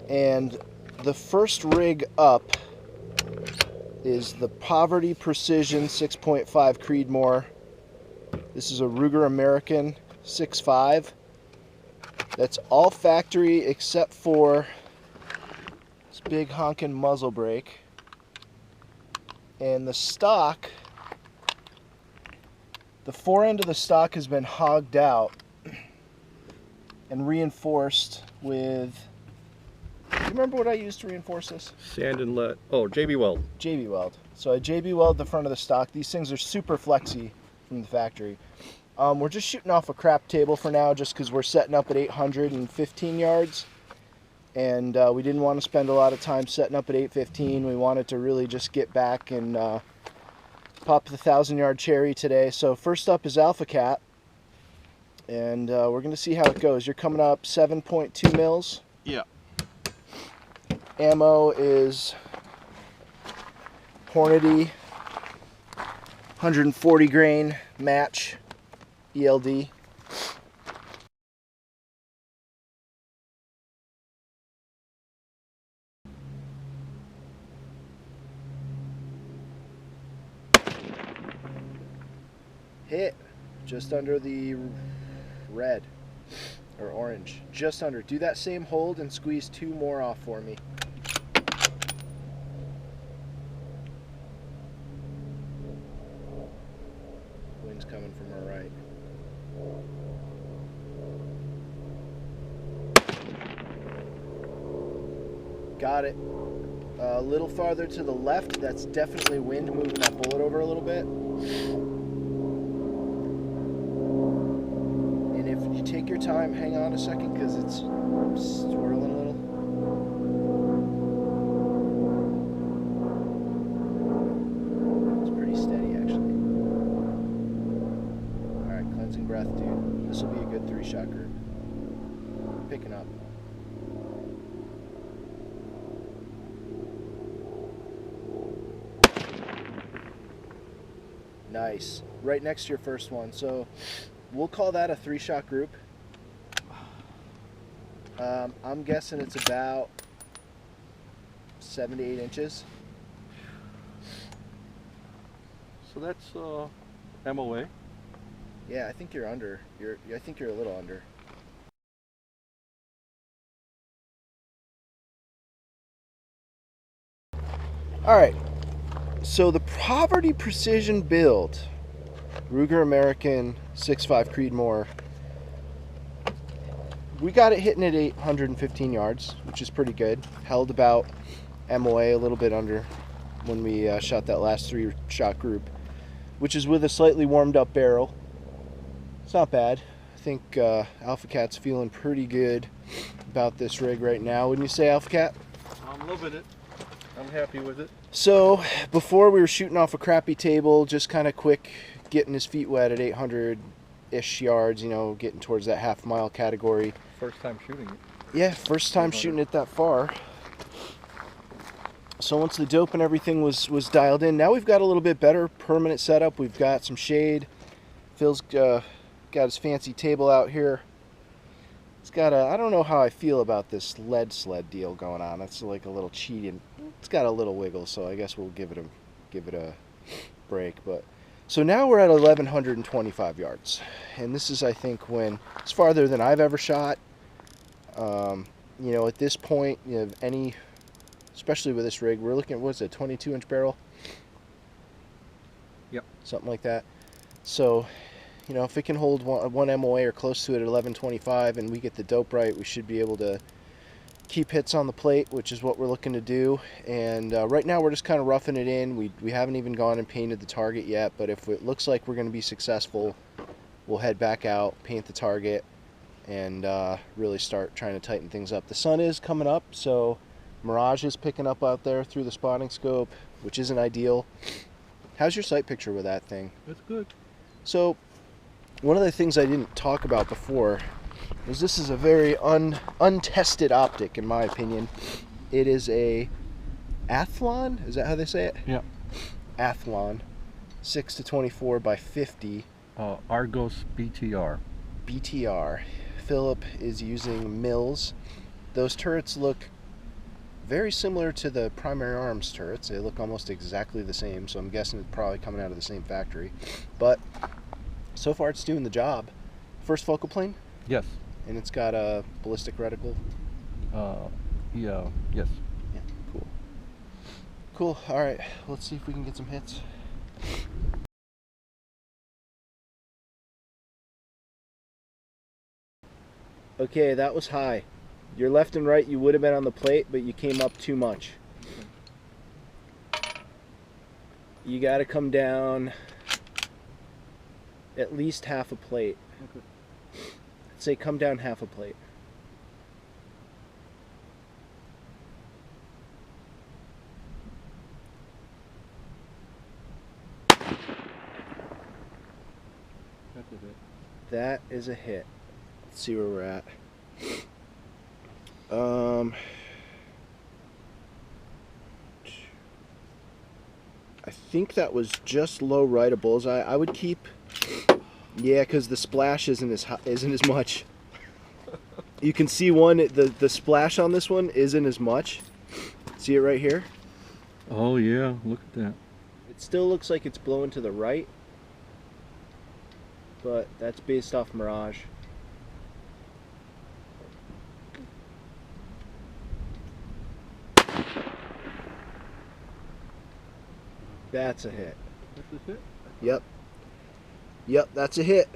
And the first rig up is the Poverty Precision 6.5 Creedmoor. This is a Ruger American 6.5. That's all factory except for this big honkin' muzzle brake. And the stock, the fore end of the stock has been hogged out and reinforced with, do you remember what I used to reinforce this? Sand and lead. Oh, JB Weld. JB Weld. So I JB Weld the front of the stock. These things are super flexy from the factory. We're just shooting off a crap table for now just because we're setting up at 815 yards. And we didn't want to spend a lot of time setting up at 815. We wanted to really just get back and pop the 1,000-yard cherry today. So first up is Alphacat. And we're going to see how it goes. You're coming up 7.2 mils. Yeah. Ammo is Hornady 140 grain match ELD. Hit just under the red or orange, just under. Do that same hold and squeeze 2 more off for me. Wind's coming from our right. Got it. A little farther to the left, that's definitely wind moving that bullet over a little bit. And if you take your time, hang on a second because it's swirling a little. It's pretty steady actually. Alright, cleansing breath, dude. This will be a good 3-shot group. Picking up. Nice. Right next to your first one. So we'll call that a 3-shot group. I'm guessing it's about 7 to 8 inches. So that's MOA. Yeah, I think you're under. I think you're a little under. All right. So the Poverty Precision build, Ruger American 6.5 Creedmoor, we got it hitting at 815 yards, which is pretty good. Held about MOA, a little bit under when we shot that last 3-shot group, which is with a slightly warmed up barrel. It's not bad. I think Alphacat's feeling pretty good about this rig right now. Wouldn't you say, Alphacat? I'm loving it. I'm happy with it. So before we were shooting off a crappy table, just kind of quick, getting his feet wet at 800-ish yards, you know, getting towards that half-mile category. First time shooting it. Yeah, first time shooting it that far. So once the dope and everything was dialed in, now we've got a little bit better permanent setup. We've got some shade. Phil's got his fancy table out here. It's got a, I don't know how I feel about this lead sled deal going on. It's like a little cheating. It's got a little wiggle, so I guess we'll give it a break. But so now we're at 1,125 yards, and this is, I think, when it's farther than I've ever shot. You know, at this point, you know, especially with this rig, we're looking at, what's it, 22-inch barrel? Yep. Something like that. So, you know, if it can hold one MOA or close to it at 1125 and we get the dope right, we should be able to keep hits on the plate, which is what we're looking to do. And right now we're just kind of roughing it in. We haven't even gone and painted the target yet, but if it looks like we're going to be successful, we'll head back out, paint the target, and really start trying to tighten things up. The sun is coming up, so mirage is picking up out there through the spotting scope, which isn't ideal. How's your sight picture with that thing? It's good. So one of the things I didn't talk about before is this is a very untested optic, in my opinion. It is a Athlon, is that how they say it? Yeah. Athlon 6-24 by 50 Argos BTR. BTR. Philip is using Mills. Those turrets look very similar to the primary arms turrets. They look almost exactly the same, so I'm guessing it's probably coming out of the same factory. But so far it's doing the job. First focal plane, Yes. and it's got a ballistic reticle. Yeah. Yes. Yeah, cool. Cool, alright, let's see if we can get some hits. Okay, that was high. Your left and right, you would have been on the plate, but you came up too much. You got to come down at least half a plate. Okay. I'd say come down half a plate. That's a hit. That is a hit. Let's see where we're at. I think that was just low right of bullseye. I would keep, yeah, because the splash isn't as much. You can see the splash on this one isn't as much. See it right here? Oh yeah, look at that. It still looks like it's blowing to the right, but that's based off mirage. That's a hit. That's a hit. Yep. Yep, that's a hit.